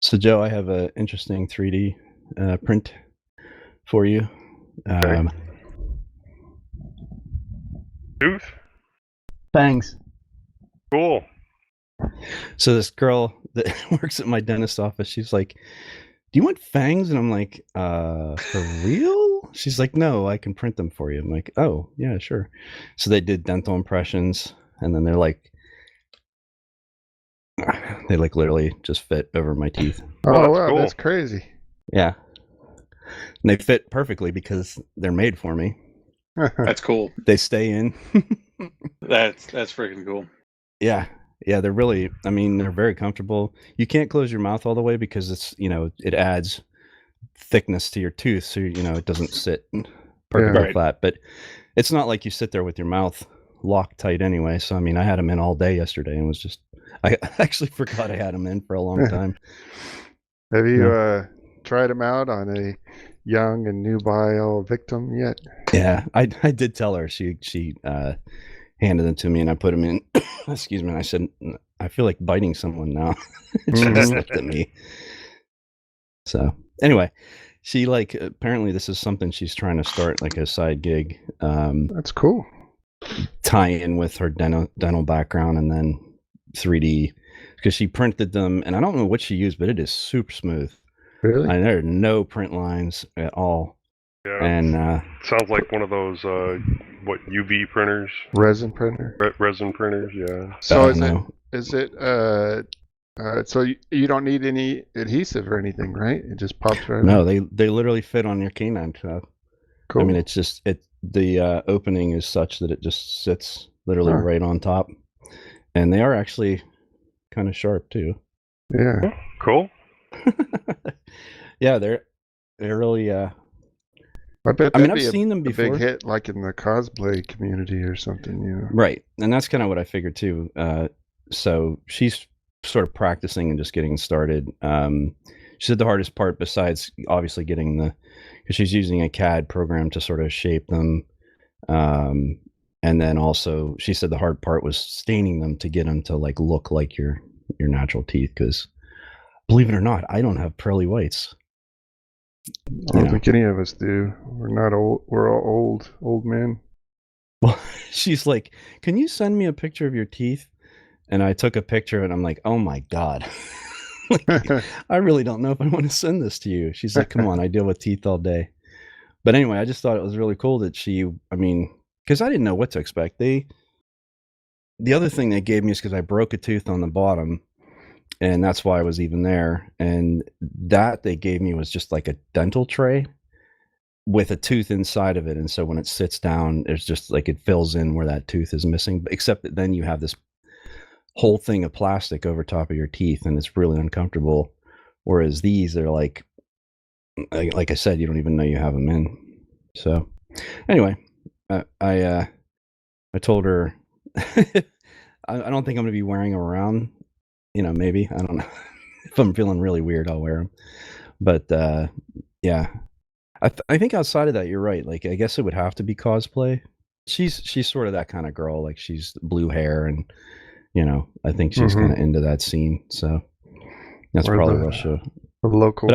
So, Joe, I have an interesting 3D print for you. Okay. Tooth? Fangs. Cool. So this girl that works at my dentist's office, she's like, "Do you want fangs?" And I'm like, "For real?" She's like, "No, I can print them for you." I'm like, "Oh, yeah, sure." So they did dental impressions, and then they're like, they like literally just fit over my teeth. Oh, that's wow, cool. that's crazy. Yeah, and they fit perfectly because they're made for me. That's cool. They stay in. That's freaking cool. Yeah, they're really. I mean, they're very comfortable. You can't close your mouth all the way because it's it adds thickness to your tooth, so it doesn't sit perfectly Right. flat. But it's not like you sit there with your mouth locked tight anyway. So I mean, I had them in all day yesterday, and was just I actually forgot I had them in for a long time. Have you tried them out on a young and nubile victim yet? Yeah, I did tell her. She handed them to me, and I put them in. Excuse me. And I said, "I feel like biting someone now." And she just looked at me. So anyway, she apparently this is something she's trying to start, like a side gig. That's cool. Tie in with her dental background, and then 3D, because she printed them, and I don't know what she used, but it is super smooth. Really? And there are no print lines at all. Yeah. And sounds like one of those UV printers, Resin printer. resin printers. Yeah. So is it so you don't need any adhesive or anything, right? It just pops right no, on. they literally fit on your canine. Cool. I mean, it's just the opening is such that it just sits literally right on top, and they are actually kind of sharp too. Yeah. Oh, cool. Yeah, they're really. I bet. I mean, I've be seen them a before. big hit, like in the cosplay community or something, Right, and that's kind of what I figured too. So she's sort of practicing and just getting started. She said the hardest part, besides obviously getting because she's using a CAD program to sort of shape them, and then also she said the hard part was staining them to get them to look like your natural teeth. Because believe it or not, I don't have pearly whites. I don't think any of us do. We're not old. We're all old men. Well, she's like, "Can you send me a picture of your teeth?" And I took a picture, and I'm like, "Oh my God." I really don't know if I want to send this to you. She's like, "Come on, I deal with teeth all day." But anyway, I just thought it was really cool that because I didn't know what to expect. The other thing they gave me is because I broke a tooth on the bottom, and that's why I was even there. And that they gave me was just like a dental tray with a tooth inside of it. And so when it sits down, it's just like it fills in where that tooth is missing, except that then you have this whole thing of plastic over top of your teeth, and it's really uncomfortable. Whereas these are like I said, you don't even know you have them in. So anyway, I told her I don't think I'm gonna be wearing them around. Maybe, I don't know. If I'm feeling really weird, I'll wear them. But yeah, I think outside of that, you're right. Like, I guess it would have to be cosplay. She's sort of that kind of girl. Like, she's blue hair, and I think she's kind of into that scene. So that's probably what she'll. The local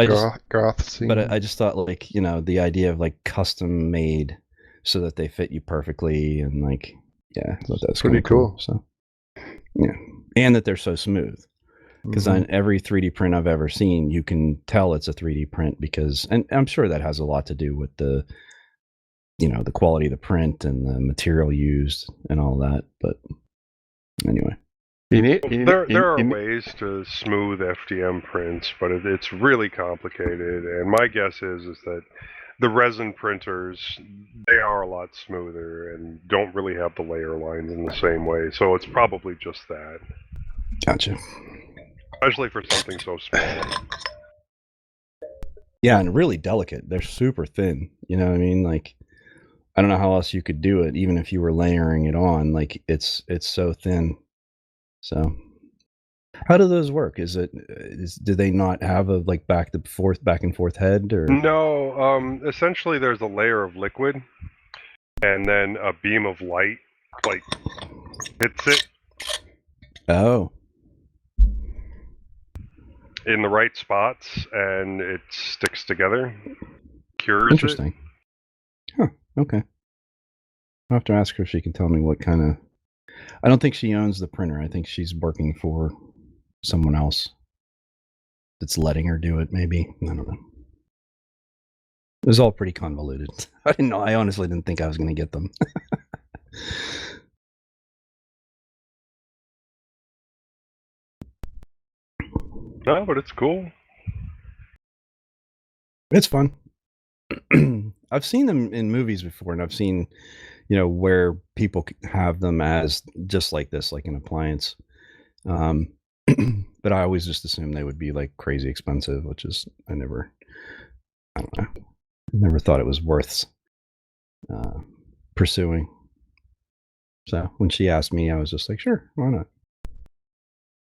goth scene. But I just thought, the idea of custom made so that they fit you perfectly, and that's pretty cool. So yeah, and that they're so smooth. Because on every 3D print I've ever seen, you can tell it's a 3D print and I'm sure that has a lot to do with the quality of the print and the material used and all that. But anyway. There are ways to smooth FDM prints, but it's really complicated. And my guess is that the resin printers, they are a lot smoother and don't really have the layer lines in the same way. So it's probably just that. Gotcha. Especially for something so small. Yeah, and really delicate. They're super thin. You know what I mean? I don't know how else you could do it, even if you were layering it on. It's so thin. So, how do those work? Do they not have a back and forth head, or? No, essentially there's a layer of liquid, and then a beam of light hits it. Oh. in the right spots, and it sticks together. Cures Interesting. Huh. Okay. I'll have to ask her if she can tell me what kind of... I don't think she owns the printer. I think she's working for someone else that's letting her do it, maybe. I don't know. It was all pretty convoluted. I didn't know. I honestly didn't think I was going to get them. No, but it's cool. It's fun. I've seen them in movies before, and I've seen, where people have them as just like this, like an appliance. But I always just assumed they would be like crazy expensive, which is, I don't know. Never thought it was worth pursuing. So when she asked me, I was just like, sure, why not?